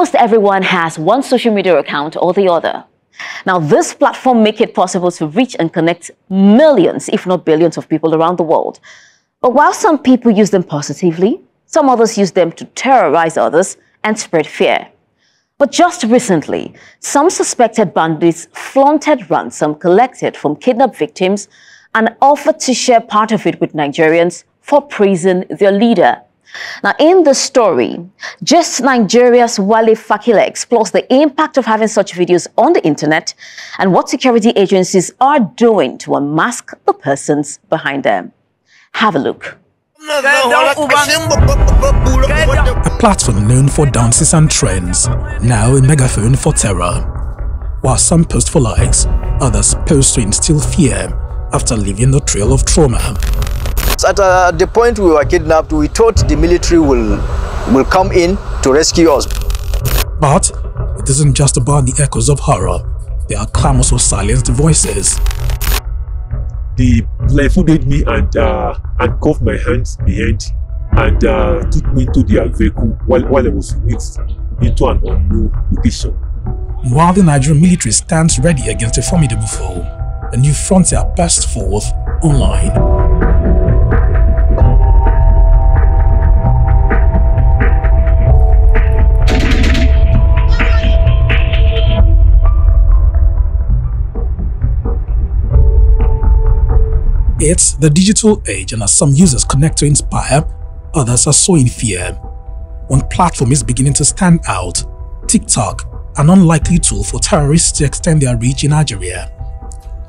Almost everyone has one social media account or the other. Now, this platform makes it possible to reach and connect millions, if not billions, of people around the world. But while some people use them positively, some others use them to terrorize others and spread fear. But just recently, some suspected bandits flaunted ransom collected from kidnapped victims and offered to share part of it with Nigerians for praising their leader. Now, in the story, Just Nigeria's Wale Fakile explores the impact of having such videos on the internet and what security agencies are doing to unmask the persons behind them. Have a look. A platform known for dances and trends, now a megaphone for terror. While some post for likes, others post to instill fear after leaving the trail of trauma. At the point we were kidnapped, we thought the military will come in to rescue us. But it isn't just about the echoes of horror. There are clamors of silenced voices. They blindfolded me and cuffed my hands behind and took me into their vehicle while I was whisked into an unknown location. While the Nigerian military stands ready against a formidable foe, a new frontier bursts forth online. It's the digital age, and as some users connect to inspire, others are sowing fear. One platform is beginning to stand out: TikTok, an unlikely tool for terrorists to extend their reach in Nigeria.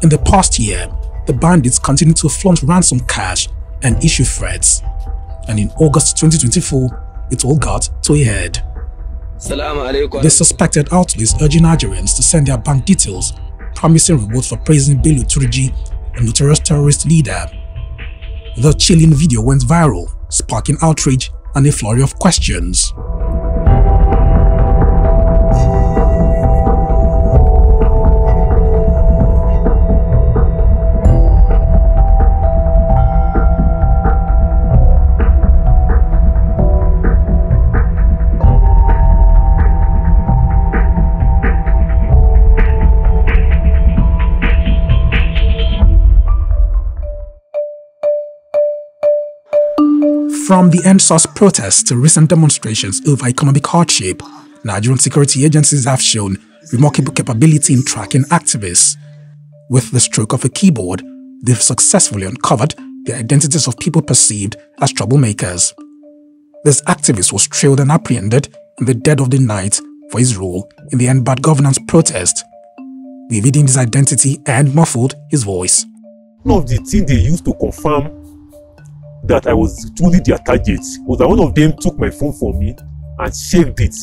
In the past year, the bandits continue to flaunt ransom cash and issue threats. And in August 2024, it all got to a head. The suspected outlets urging Nigerians to send their bank details, promising rewards for praising Bello Turji, a notorious terrorist leader. The chilling video went viral, sparking outrage and a flurry of questions. From the EndSARS protests to recent demonstrations over economic hardship, Nigerian security agencies have shown remarkable capability in tracking activists. With the stroke of a keyboard, they've successfully uncovered the identities of people perceived as troublemakers. This activist was trailed and apprehended in the dead of the night for his role in the End Bad Governance protest, revealing his identity and muffled his voice. One of the things they used to confirm that I was truly their target was that one of them took my phone from me and shaved it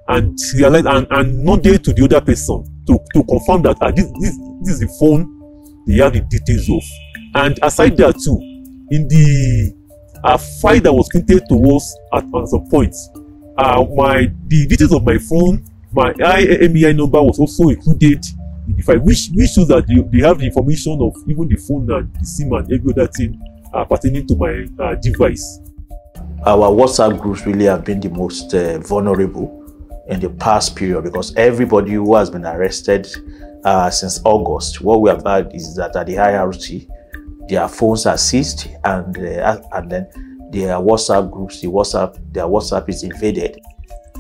and realized and nodded to the other person to confirm that this is the phone they have the details of. And aside that too, in the file that was printed to us at some point, the details of my phone, my IMEI number was also included in the file, which shows that they have the information of even the phone and the SIM and every other thing pertaining to my device. Our WhatsApp groups really have been the most vulnerable in the past period, because everybody who has been arrested since August, what we have had is that at the IRC, their phones are seized and then their WhatsApp groups, their WhatsApp is invaded.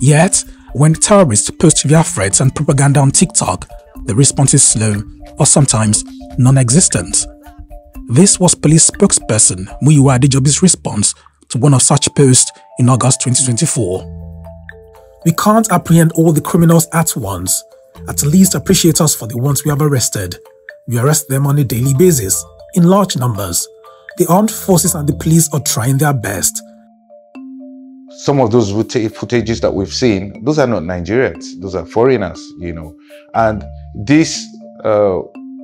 Yet, when terrorists post their threats and propaganda on TikTok, the response is slow or sometimes non-existent. This was police spokesperson Muyiwa Adejobi's response to one of such posts in August 2024. We can't apprehend all the criminals at once. At least appreciate us for the ones we have arrested. We arrest them on a daily basis, in large numbers. The armed forces and the police are trying their best. Some of those footages that we've seen, those are not Nigerians, those are foreigners, And this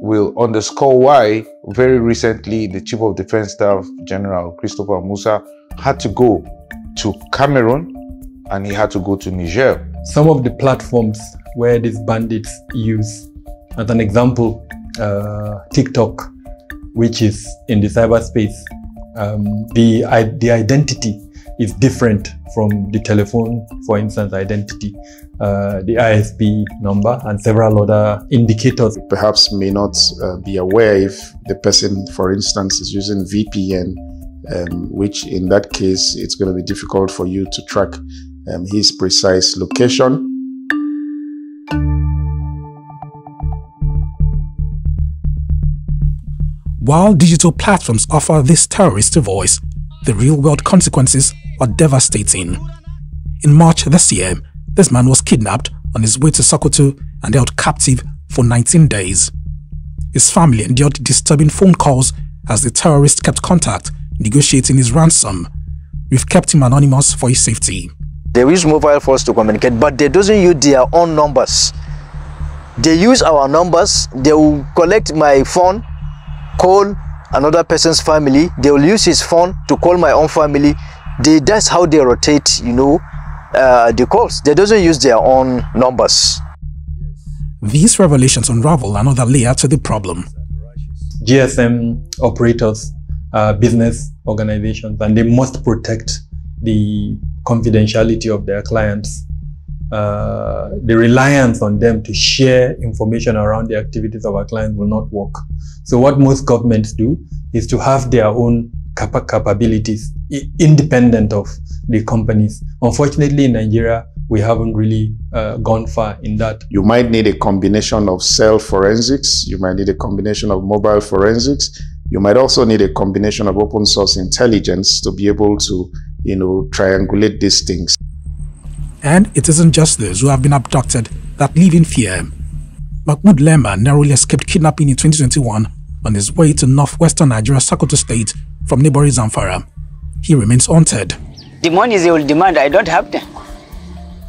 will underscore why very recently the Chief of Defense Staff, General Christopher Musa, had to go to Cameroon and he had to go to Niger. Some of the platforms where these bandits use, as an example, TikTok, which is in the cyberspace, the identity is different from the telephone, for instance, identity, the ISP number, and several other indicators. Perhaps may not be aware if the person, for instance, is using VPN, which in that case, it's going to be difficult for you to track his precise location. While digital platforms offer this terrorist a voice, the real-world consequences are devastating. In March this year, this man was kidnapped on his way to Sokoto and held captive for 19 days. His family endured disturbing phone calls as the terrorist kept contact, negotiating his ransom. We've kept him anonymous for his safety. They use mobile phones to communicate, but they don't use their own numbers. They use our numbers. They will collect my phone, call another person's family. They will use his phone to call my own family. That's how they rotate, the calls. They don't use their own numbers. These revelations unravel another layer to the problem. GSM operators are business organizations, and they must protect the confidentiality of their clients. The reliance on them to share information around the activities of our clients will not work. So what most governments do is to have their own capabilities independent of the companies. Unfortunately, in Nigeria, we haven't really gone far in that. You might need a combination of cell forensics. You might need a combination of mobile forensics. You might also need a combination of open source intelligence to be able to, triangulate these things. And it isn't just those who have been abducted that live in fear. Mahmoud Lemba narrowly escaped kidnapping in 2021 on his way to northwestern Nigeria's Sokoto state from neighboring Zamfara. He remains haunted. The money they will demand, I don't have them.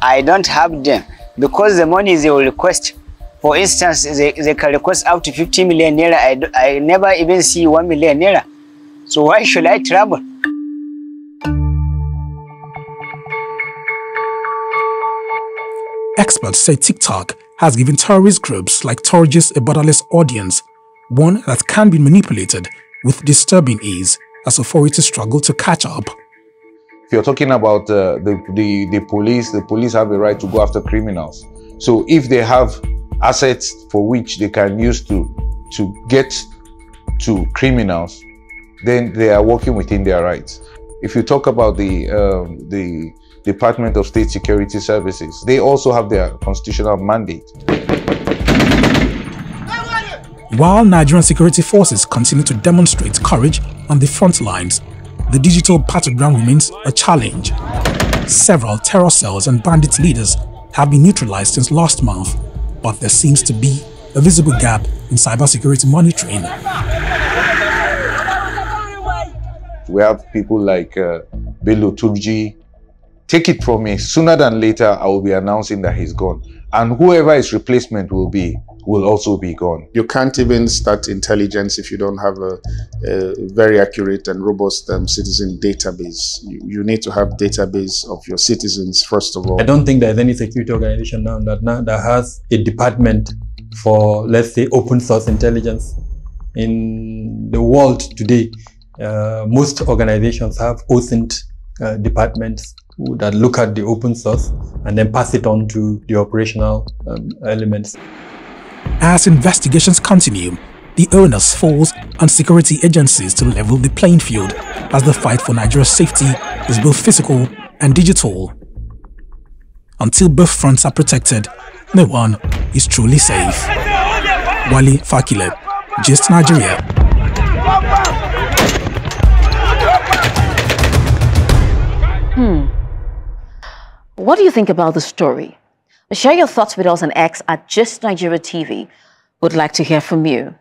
I don't have them because the money they will request, for instance, they can request up to 50 million naira. I never even see 1 million naira. So why should I travel? Experts say TikTok has given terrorist groups like Torjis a borderless audience, one that can be manipulated with disturbing ease as authorities struggle to catch up. If you're talking about the police have a right to go after criminals. So if they have assets for which they can use to get to criminals, then they are working within their rights. If you talk about the Department of State Security Services, they also have their constitutional mandate. While Nigerian security forces continue to demonstrate courage on the front lines, the digital battleground remains a challenge. Several terror cells and bandit leaders have been neutralized since last month, but there seems to be a visible gap in cybersecurity monitoring. We have people like Bello Turji. Take it from me, sooner than later, I will be announcing that he's gone. And whoever his replacement will be, will also be gone. You can't even start intelligence if you don't have a very accurate and robust citizen database. You need to have database of your citizens, first of all. I don't think there's any security organization now that has a department for, let's say, open source intelligence. In the world today, most organizations have OSINT departments that look at the open source and then pass it on to the operational elements. As investigations continue, the onus falls on security agencies to level the playing field as the fight for Nigeria's safety is both physical and digital. Until both fronts are protected, no one is truly safe. Wale Fakile, Gist Nigeria. What do you think about the story? Share your thoughts with us on X at Gist Nigeria TV. Would like to hear from you.